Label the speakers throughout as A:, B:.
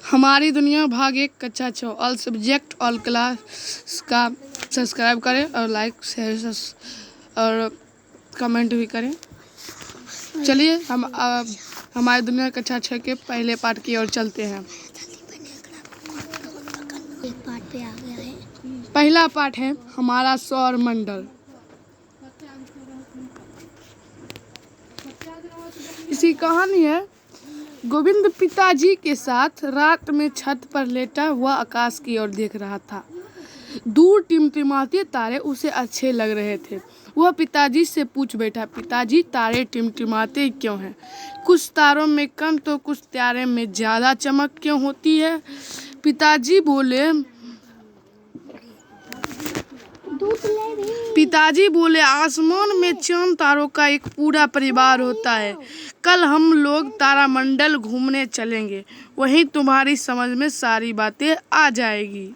A: हमारी दुनिया भाग 1 कक्षा 6 ऑल सब्जेक्ट ऑल क्लास का सब्सक्राइब करें और लाइक शेयर और कमेंट भी करें। चलिए हम हमारी दुनिया कक्षा 6 के पहले पार्ट की ओर चलते हैं।
B: एक पार्ट पे आ गया है।
A: पहला पार्ट है हमारा सौर मंडल। इसी कहानी है। गोविंद पिताजी के साथ रात में छत पर लेटा हुआ आकाश की ओर देख रहा था। दूर टिमटिमाते तारे उसे अच्छे लग रहे थे। वह पिताजी से पूछ बैठा, पिताजी तारे टिमटिमाते क्यों हैं? कुछ तारों में कम तो कुछ तारे में ज्यादा चमक क्यों होती है? पिताजी बोले आसमान में चांद तारों का एक पूरा परिवार होता है। कल हम लोग तारामंडल घूमने चलेंगे, वहीं तुम्हारी समझ में सारी बातें आ जाएगी।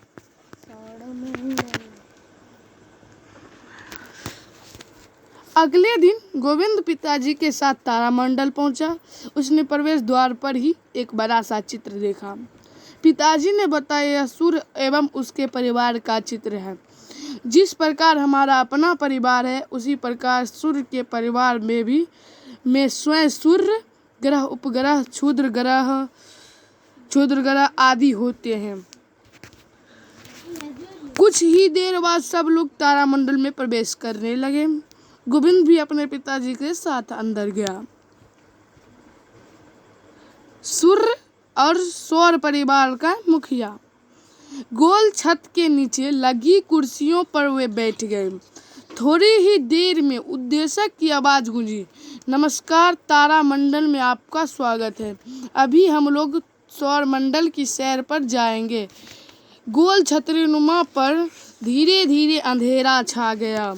A: अगले दिन गोविंद पिताजी के साथ तारामंडल पहुंचा। उसने प्रवेश द्वार पर ही एक बड़ा सा चित्र देखा। पिताजी ने बताया यह सूर्य एवं उसके परिवार का चित्र है। जिस प्रकार हमारा अपना परिवार है उसी प्रकार सूर्य के परिवार में स्वयं सूर्य ग्रह, उपग्रह, क्षुद्र ग्रह आदि होते हैं। कुछ ही देर बाद सब लोग तारामंडल में प्रवेश करने लगे। गोविंद भी अपने पिताजी के साथ अंदर गया। सूर्य और सौर परिवार का मुखिया गोल छत के नीचे लगी कुर्सियों पर वे बैठ गए। थोड़ी ही देर में उद्देशक की आवाज गूंजी, नमस्कार, तारामंडल में आपका स्वागत है। अभी हम लोग सौर मंडल की सैर पर जाएंगे। गोल छतरीनुमा पर धीरे धीरे अंधेरा छा गया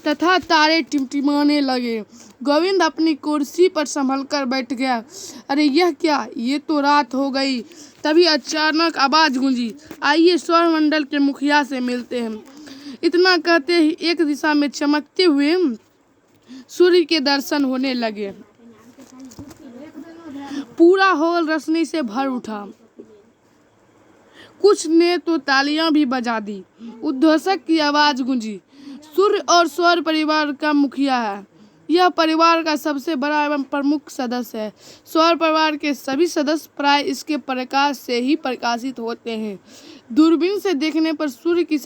A: तथा तारे टिमटिमाने लगे। गोविंद अपनी कुर्सी पर संभल कर बैठ गया। अरे यह क्या, ये तो रात हो गई। तभी अचानक आवाज गूंजी, आइए सौर मंडल के मुखिया से मिलते हैं। इतना कहते ही एक दिशा में चमकते हुए सूर्य के दर्शन होने लगे। पूरा हॉल रोशनी से भर उठा। कुछ ने तो तालियां भी बजा दी। उद्घोषक की आवाज गूंजी, सूर्य और सौर परिवार का मुखिया है। यह परिवार का सबसे बड़ा एवं प्रमुख सदस्य है। सौर परिवार के सभी सदस्य प्राय इसके प्रकाश से ही प्रकाशित होते हैं। दूरबीन से देखने पर सूर्य की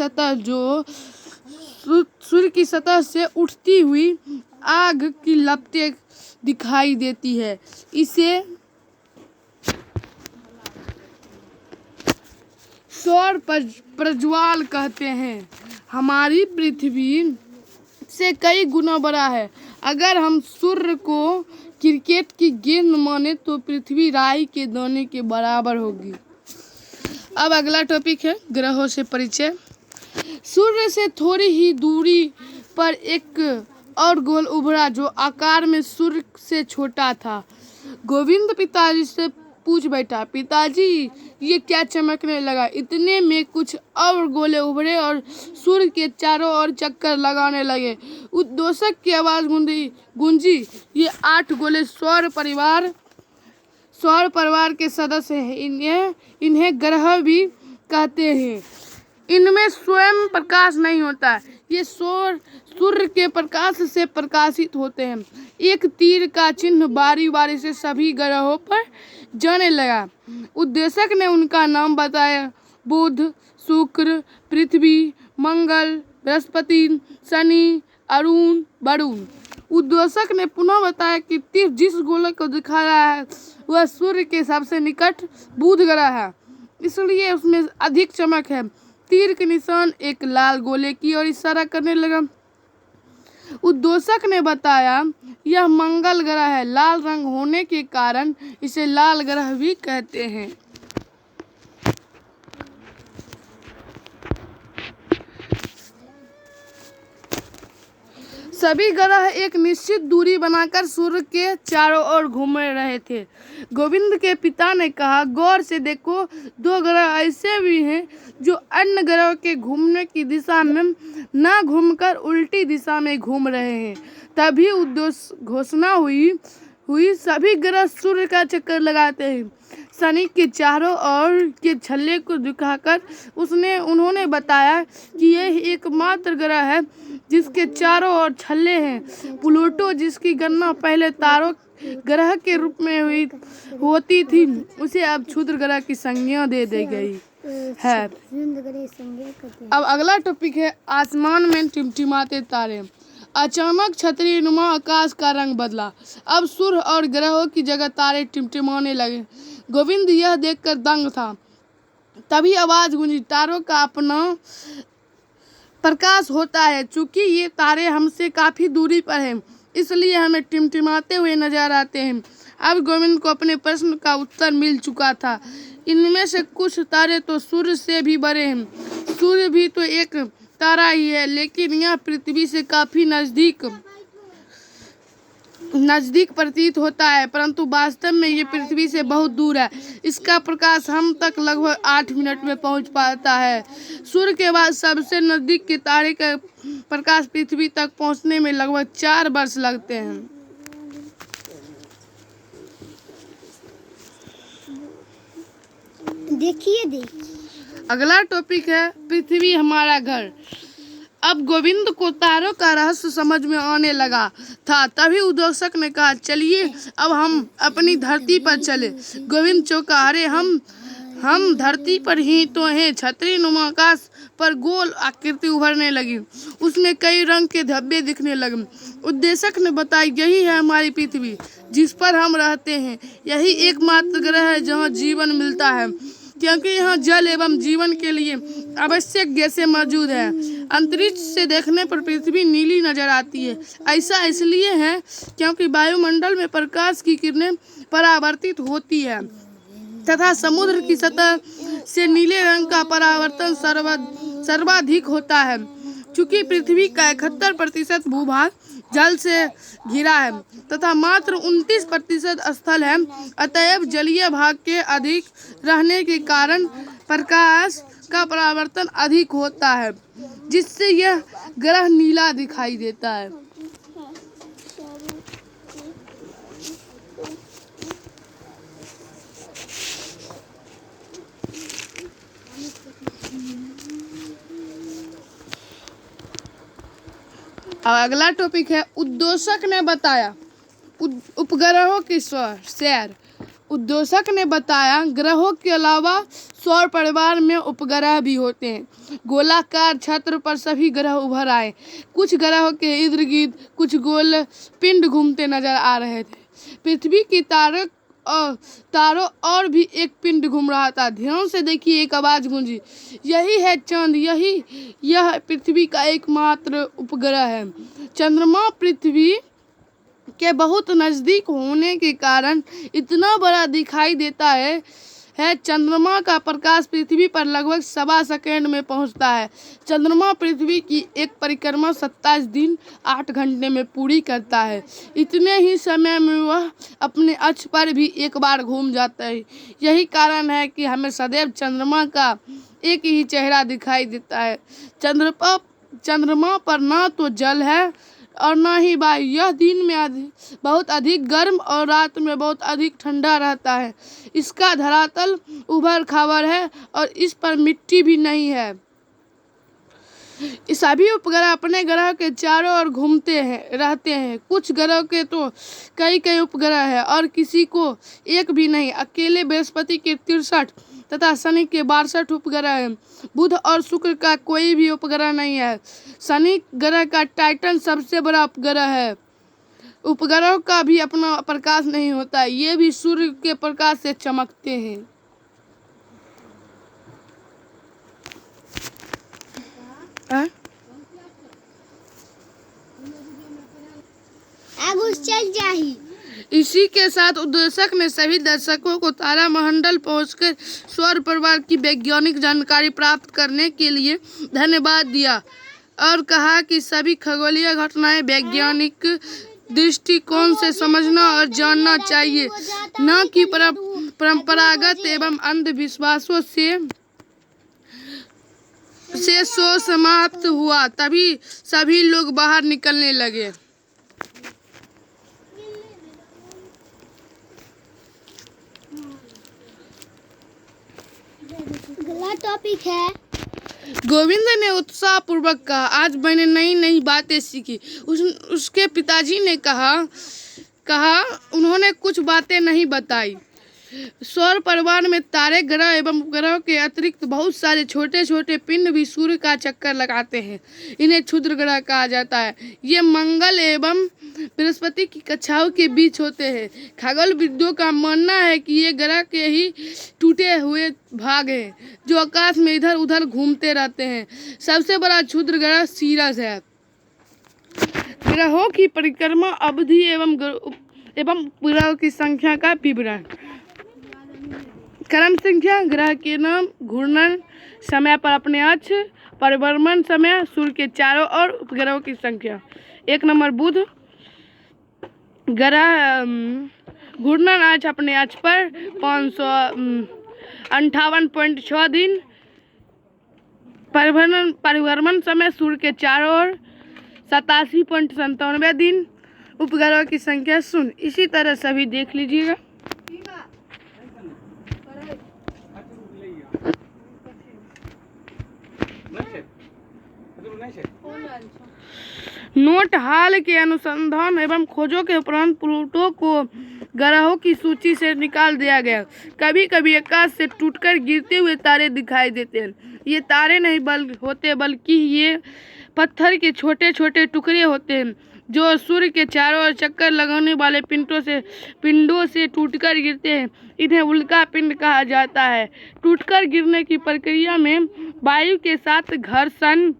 A: सतह से उठती हुई आग की लपटें दिखाई देती है। इसे सौर प्रज्वाल कहते हैं। हमारी पृथ्वी से कई गुना बड़ा है। अगर हम सूर्य को क्रिकेट की गेंद माने तो पृथ्वी राई के दाने के बराबर होगी। अब अगला टॉपिक है ग्रहों से परिचय। सूर्य से थोड़ी ही दूरी पर एक और गोल उभरा जो आकार में सूर्य से छोटा था। गोविंद पिताजी से पूछ बैठा, पिताजी ये क्या चमकने लगा? इतने में कुछ और गोले उभरे और सूर्य के चारों ओर चक्कर लगाने लगे। उद्घोषक की आवाज गूंजी, ये 8 गोले सौर परिवार के सदस्य हैं। इन्हें ग्रह भी कहते हैं। इनमें स्वयं प्रकाश नहीं होता। ये सूर्य के प्रकाश से प्रकाशित होते हैं। एक तीर का चिन्ह बारी बारी से सभी ग्रहों पर जाने लगा। उद्घोषक ने उनका नाम बताया, बुध, शुक्र, पृथ्वी, मंगल, बृहस्पति, शनि, अरुण, वरुण। उद्घोषक ने पुनः बताया कि तीर जिस गोलक को दिखा रहा है वह सूर्य के सबसे निकट बुध ग्रह है, इसलिए उसमें अधिक चमक है। तीर के निशान एक लाल गोले की ओर इशारा करने लगा। उद्घोषक ने बताया यह मंगल ग्रह है। लाल रंग होने के कारण इसे लाल ग्रह भी कहते हैं। सभी ग्रह एक निश्चित दूरी बनाकर सूर्य के चारों ओर घूम रहे थे। गोविंद के पिता ने कहा, गौर से देखो, 2 ग्रह ऐसे भी हैं जो अन्य ग्रहों के घूमने की दिशा में न घूमकर उल्टी दिशा में घूम रहे हैं। तभी घोषणा हुई। सभी ग्रह सूर्य का चक्कर लगाते हैं। शनि के चारों ओर के छल्ले को दिखाकर उन्होंने बताया कि यह एकमात्र ग्रह है जिसके चारों ओर छल्ले हैं। प्लूटो, जिसकी गणना पहले तारों ग्रह के रूप में होती थी, उसे अब क्षुद्र ग्रह की संज्ञा दे दी गई है। अब अगला टॉपिक है आसमान में टिमटिमाते तारे। अचानक छतरी नुमा आकाश का रंग बदला। अब सूर्य और ग्रहों की जगह तारे टिमटिमाने लगे। गोविंद यह देखकर दंग था। तभी आवाज गूंजी, तारों का अपना प्रकाश होता है। चूंकि ये तारे हमसे काफी दूरी पर हैं, इसलिए हमें टिमटिमाते हुए नजर आते हैं। अब गोविंद को अपने प्रश्न का उत्तर मिल चुका था। इनमें से कुछ तारे तो सूर्य से भी बड़े हैं। सूर्य भी तो एक तारा ही है, लेकिन यह पृथ्वी से काफी नजदीक प्रतीत होता है, परंतु वास्तव में ये पृथ्वी से बहुत दूर है। इसका प्रकाश हम तक लगभग 8 मिनट में पहुंच पाता है। सूर्य के बाद सबसे नजदीक के तारे का प्रकाश पृथ्वी तक पहुंचने में लगभग 4 वर्ष लगते हैं।
B: देखिए
A: अगला टॉपिक है पृथ्वी हमारा घर। अब गोविंद को तारों का रहस्य समझ में आने लगा था। तभी उद्योषक ने कहा, चलिए अब हम अपनी धरती पर चले। गोविंद चौंका, अरे हम धरती पर ही तो हैं। छतरी नुमा आकाश पर गोल आकृति उभरने लगी। उसमें कई रंग के धब्बे दिखने लगे। उद्योषक ने बताया, यही है हमारी पृथ्वी जिस पर हम रहते हैं। यही एकमात्र ग्रह है जहाँ जीवन मिलता है, क्योंकि यहाँ जल एवं जीवन के लिए आवश्यक गैसें मौजूद है। अंतरिक्ष से देखने पर पृथ्वी नीली नजर आती है। ऐसा इसलिए है क्योंकि वायुमंडल में प्रकाश की किरणें परावर्तित होती है तथा समुद्र की सतह से नीले रंग का परावर्तन सर्वाधिक होता है। चूंकि पृथ्वी का 71% भूभाग जल से घिरा है तथा मात्र 29% स्थल है, अतएव जलीय भाग के अधिक रहने के कारण प्रकाश का परावर्तन अधिक होता है, जिससे यह ग्रह नीला दिखाई देता है। अब अगला टॉपिक है उद्योषक ने बताया उपग्रहों की सैर। उद्योषक ने बताया, ग्रहों के अलावा सौर परिवार में उपग्रह भी होते हैं। गोलाकार छत्र पर सभी ग्रह उभर आए। कुछ ग्रहों के इर्द गिर्द कुछ गोल पिंड घूमते नजर आ रहे थे। पृथ्वी की तारों और भी एक पिंड घूम रहा था। ध्यान से देखिए, एक आवाज गूंजी, यही है चांद, यह पृथ्वी का एकमात्र उपग्रह है। चंद्रमा पृथ्वी के बहुत नजदीक होने के कारण इतना बड़ा दिखाई देता है। चंद्रमा का प्रकाश पृथ्वी पर लगभग 1.25 सेकंड में पहुंचता है। चंद्रमा पृथ्वी की एक परिक्रमा 27 दिन 8 घंटे में पूरी करता है। इतने ही समय में वह अपने अक्ष पर भी एक बार घूम जाता है। यही कारण है कि हमें सदैव चंद्रमा का एक ही चेहरा दिखाई देता है। चंद्रमा पर ना तो जल है और ना ही वायु। यह दिन में बहुत अधिक गर्म और रात में बहुत अधिक ठंडा रहता है। इसका धरातल उबड़ खाबड़ है और इस पर मिट्टी भी नहीं है। सभी उपग्रह अपने ग्रह के चारों ओर घूमते रहते हैं। कुछ ग्रहों के तो कई उपग्रह है और किसी को एक भी नहीं। अकेले बृहस्पति के 63 तथा शनि के 62 उपग्रह हैं। बुध और शुक्र का कोई भी उपग्रह नहीं है। शनि ग्रह का टाइटन सबसे बड़ा उपग्रह है। उपग्रहों का भी अपना प्रकाश नहीं होता, ये भी सूर्य के प्रकाश से चमकते हैं।
B: चल जाही।
A: इसी के साथ उद्योषक ने सभी दर्शकों को तारामंडल पहुंचकर सौर परिवार की वैज्ञानिक जानकारी प्राप्त करने के लिए धन्यवाद दिया और कहा कि सभी खगोलीय घटनाएं वैज्ञानिक दृष्टिकोण से समझना और जानना चाहिए, न कि परंपरागत एवं अंधविश्वासों से शो समाप्त हुआ। तभी सभी लोग बाहर निकलने लगे।
B: अगला टॉपिक है
A: गोविंद ने उत्साह पूर्वक कहा, आज मैंने नई नई बातें सीखी। उसके पिताजी ने कहा उन्होंने कुछ बातें नहीं बताई। सौर परिवार में तारे, ग्रह एवं उपग्रह के अतिरिक्त बहुत सारे छोटे छोटे पिंड भी सूर्य का चक्कर लगाते हैं। इन्हें क्षुद्र ग्रह कहा जाता है। ये मंगल एवं बृहस्पति की कक्षाओं के बीच होते हैं। खगोलविदों का मानना है कि ये ग्रह के ही टूटे हुए भाग हैं जो आकाश में इधर उधर घूमते रहते हैं। सबसे बड़ा क्षुद्र ग्रह सीरस है। ग्रहों की परिक्रमा अवधि एवं उपग्रहों की संख्या का विवरण। क्रम संख्या, ग्रह के नाम, घूर्णन समय पर अपने अक्ष, परिभ्रमण समय, सूर्य के चारों ओर, उपग्रहों की संख्या। 1 नंबर बुध ग्रह, घूर्णन आज अपने अक्ष पर 558.6 दिन, परिभ्रमण समय सूर्य के चारों ओर 87.97 दिन, उपग्रहों की संख्या 0। इसी तरह सभी देख लीजिएगा। नोट, हाल के अनुसंधान एवं खोजों के उपरांत प्लूटो को ग्रहों की सूची से निकाल दिया गया। कभी कभी आकाश से टूटकर गिरते हुए तारे दिखाई देते हैं। ये तारे नहीं होते बल्कि ये पत्थर के छोटे छोटे टुकड़े होते हैं जो सूर्य के चारों ओर चक्कर लगाने वाले पिंडों से टूटकर गिरते हैं। इन्हें उल्का पिंड कहा जाता है। टूटकर गिरने की प्रक्रिया में वायु के साथ घर्षण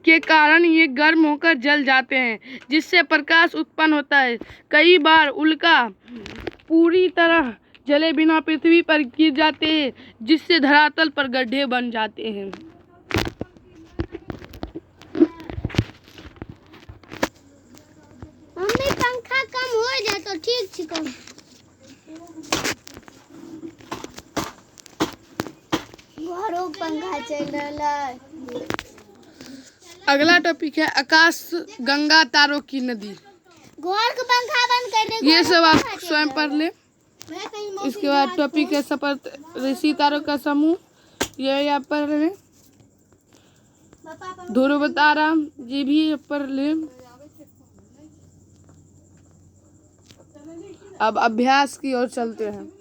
A: के कारण ये गर्म होकर जल जाते हैं, जिससे प्रकाश उत्पन्न होता है। कई बार उल्का पूरी तरह जले बिना पृथ्वी पर गिर जाते हैं, जिससे धरातल पर गड्ढे बन जाते हैं।
B: मम्मी पंखा कम हो जाए तो ठीक छी कम। घरों पंखा चल रहा है।
A: अगला टॉपिक है आकाश गंगा तारों की नदी।
B: घर का पंखा बंद कर दे।
A: ये सब आप स्वयं पढ़ ले। इसके बाद टॉपिक है सप्त ऋषि तारों का समूह। ये आप पढ़ रहे। ध्रुव तारा, ये भी पढ़ ले। अब अभ्यास की ओर चलते हैं।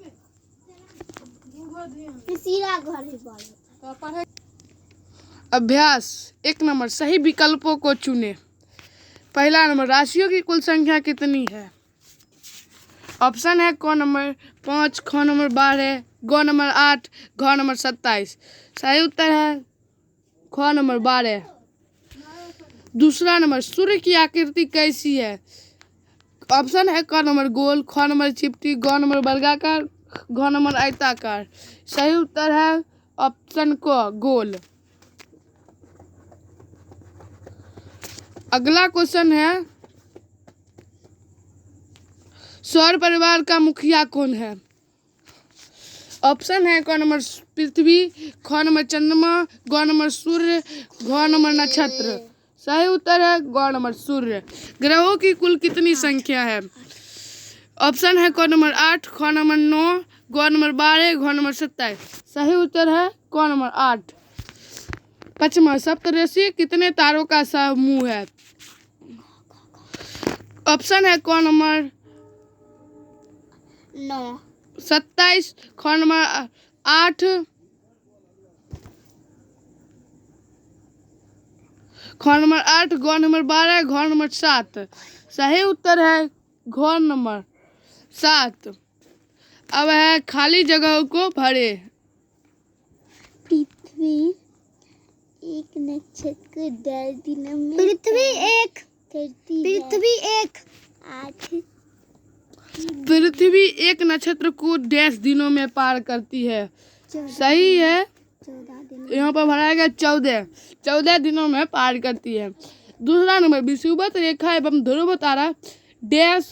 A: अभ्यास 1 नंबर, सही विकल्पों को चुने। पहला नंबर, राशियों की कुल संख्या कितनी है? ऑप्शन है क नंबर 5, ख नंबर 12, ग नंबर 8, घ नंबर 27। सही उत्तर है ख नंबर 12। दूसरा नंबर, सूर्य की आकृति कैसी है? ऑप्शन है क नंबर गोल, ख नंबर चिपटी, ग नंबर वर्गाकार, घ नंबर आयताकार। सही उत्तर है ऑप्शन क गोल। अगला क्वेश्चन है सौर परिवार का मुखिया कौन है? ऑप्शन है क नंबर पृथ्वी, ख नंबर चंद्रमा, ग नंबर सूर्य, घ नंबर नक्षत्र। सही उत्तर है ग नंबर सूर्य। ग्रहों की कुल कितनी संख्या है? ऑप्शन है क नंबर 8, ख नंबर 9, ग नंबर 12, घ नंबर 27। सही उत्तर है क नंबर 8। पांचवा, सप्तऋषि कितने तारों का समूह है? ऑप्शन है क नंबर
B: 9,
A: 27, ख नंबर 8, ख नंबर 8, ग नंबर 12, घ नंबर 7। सही उत्तर है घ नंबर 7। अब है खाली जगहों को भरे।
B: पृथ्वी एक नक्षत्र 10 दिनों में। पृथ्वी एक 8।
A: पृथ्वी एक नक्षत्र को 10 दिनों में पार करती है। सही है,
B: 14 दिन।
A: यहाँ पर भराएगा 14 दिनों में पार करती है। दूसरा नंबर, विषुवत रेखा एवं ध्रुव तारा डैश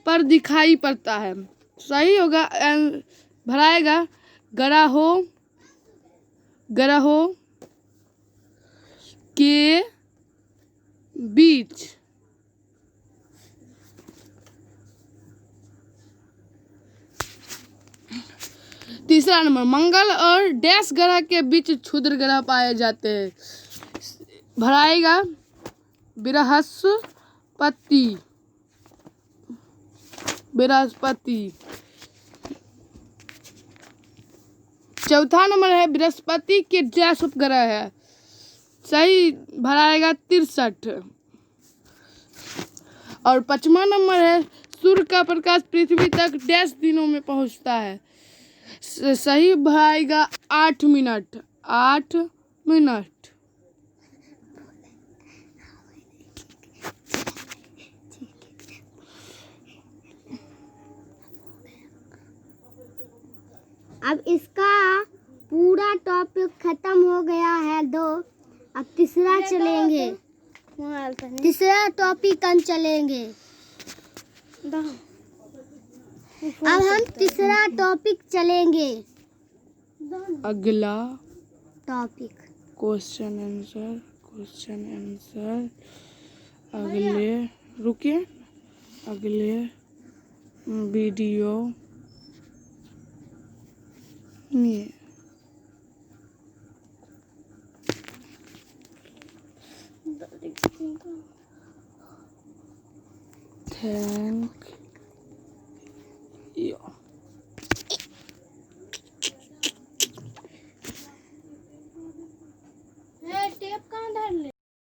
A: पर दिखाई पड़ता है। सही होगा, भराएगा ग्रहों के बीच। तीसरा नंबर, मंगल और डैश ग्रह के बीच क्षुद्र ग्रह पाए जाते हैं। भराएगा बृहस्पति। चौथा नंबर है बृहस्पति के डैश उपग्रह है, सही भराएगा 63। और पांचवा नंबर है सूर्य का प्रकाश पृथ्वी तक डैश दिनों में पहुंचता है, सही भराएगा 8 मिनट। 8 मिनट।
B: अब इसका पूरा टॉपिक खत्म हो गया है। अब तीसरा चलेंगे। तीसरा टॉपिक हम चलेंगे। अब हम तीसरा टॉपिक चलेंगे।
A: अगला
B: टॉपिक
A: क्वेश्चन आंसर अगले, रुकिए, अगले वीडियो में। थैंक